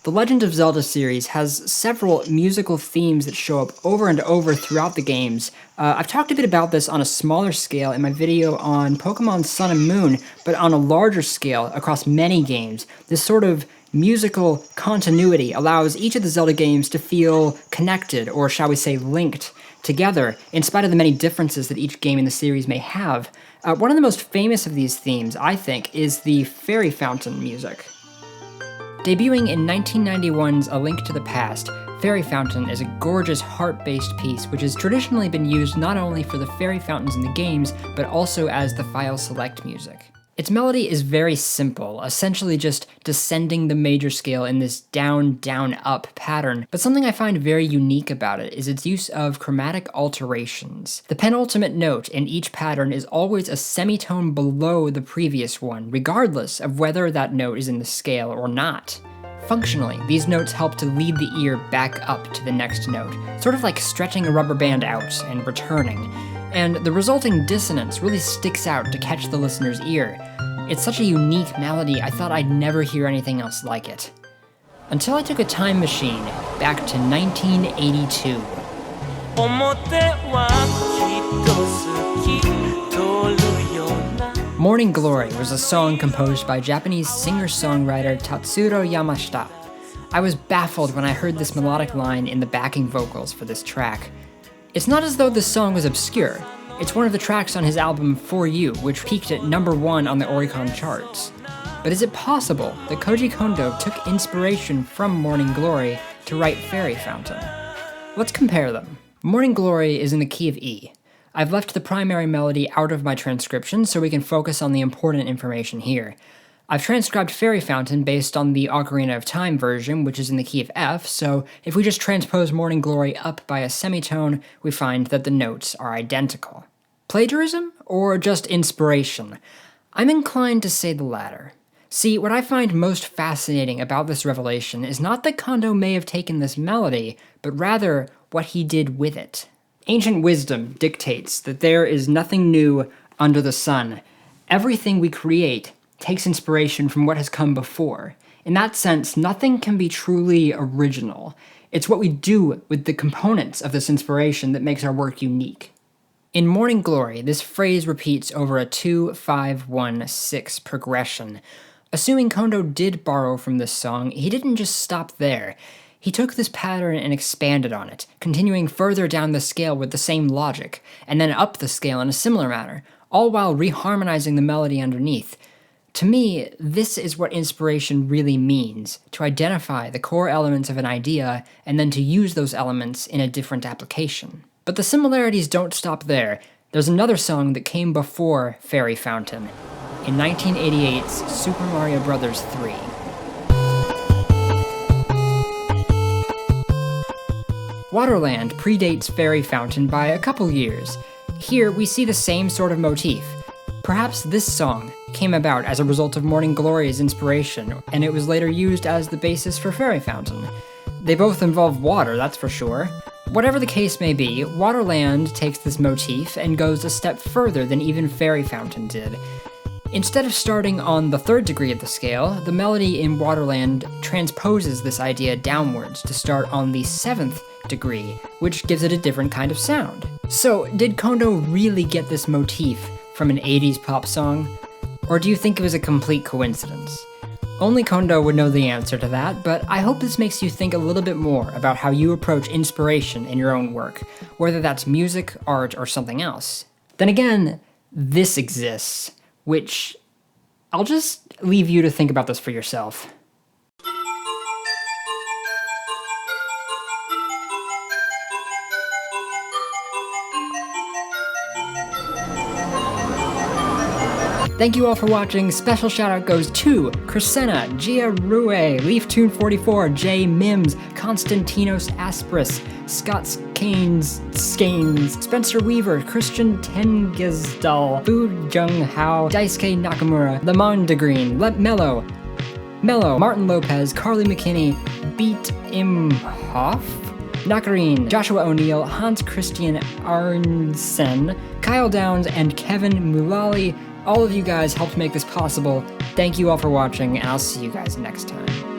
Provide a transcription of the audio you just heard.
The Legend of Zelda series has several musical themes that show up over and over throughout the games. I've talked a bit about this on a smaller scale in my video on Pokemon Sun and Moon, but on a larger scale across many games, this sort of musical continuity allows each of the Zelda games to feel connected, or shall we say linked, together, in spite of the many differences that each game in the series may have. One of the most famous of these themes, I think, is the Fairy Fountain music. Debuting in 1991's A Link to the Past, Fairy Fountain is a gorgeous harp-based piece which has traditionally been used not only for the fairy fountains in the games, but also as the file select music. Its melody is very simple, essentially just descending the major scale in this down-down-up pattern, but something I find very unique about it is its use of chromatic alterations. The penultimate note in each pattern is always a semitone below the previous one, regardless of whether that note is in the scale or not. Functionally, these notes help to lead the ear back up to the next note, sort of like stretching a rubber band out and returning. And the resulting dissonance really sticks out to catch the listener's ear. It's such a unique melody, I thought I'd never hear anything else like it. Until I took a time machine back to 1982. Morning Glory was a song composed by Japanese singer-songwriter Tatsuro Yamashita. I was baffled when I heard this melodic line in the backing vocals for this track. It's not as though this song was obscure. It's one of the tracks on his album For You, which peaked at #1 on the Oricon charts. But is it possible that Koji Kondo took inspiration from Morning Glory to write Fairy Fountain? Let's compare them. Morning Glory is in the key of E. I've left the primary melody out of my transcription so we can focus on the important information here. I've transcribed Fairy Fountain based on the Ocarina of Time version, which is in the key of F, so if we just transpose Morning Glory up by a semitone, we find that the notes are identical. Plagiarism, or just inspiration? I'm inclined to say the latter. See, what I find most fascinating about this revelation is not that Kondo may have taken this melody, but rather what he did with it. Ancient wisdom dictates that there is nothing new under the sun. Everything we create takes inspiration from what has come before. In that sense, nothing can be truly original. It's what we do with the components of this inspiration that makes our work unique. In Morning Glory, this phrase repeats over a 2-5-1-6 progression. Assuming Kondo did borrow from this song, he didn't just stop there. He took this pattern and expanded on it, continuing further down the scale with the same logic, and then up the scale in a similar manner, all while reharmonizing the melody underneath. To me, this is what inspiration really means, to identify the core elements of an idea and then to use those elements in a different application. But the similarities don't stop there. There's another song that came before Fairy Fountain, in 1988's Super Mario Bros. 3. Waterland predates Fairy Fountain by a couple years. Here we see the same sort of motif. Perhaps this song came about as a result of Morning Glory's inspiration, and it was later used as the basis for Fairy Fountain. They both involve water, that's for sure. Whatever the case may be, Waterland takes this motif and goes a step further than even Fairy Fountain did. Instead of starting on the 3rd degree of the scale, the melody in Waterland transposes this idea downwards to start on the 7th degree, which gives it a different kind of sound. So, did Kondo really get this motif from an 80s pop song? Or do you think it was a complete coincidence? Only Kondo would know the answer to that, but I hope this makes you think a little bit more about how you approach inspiration in your own work, whether that's music, art, or something else. Then again, this exists, which I'll just leave you to think about this for yourself. Thank you all for watching. Special shout out goes to Crescena, Gia Rue, LeafTune44, J Mims, Konstantinos Aspris, Scott Skanes, Spencer Weaver, Christian Tengesdal, Fu Jung Hao, Daisuke Nakamura, Lemon Degreen, Let Mello, Martin Lopez, Carly McKinney, Beat Imhoff, Nakarine, Joshua O'Neill, Hans Christian Arnsen, Kyle Downs, and Kevin Mulally. All of you guys helped make this possible. Thank you all for watching, and I'll see you guys next time.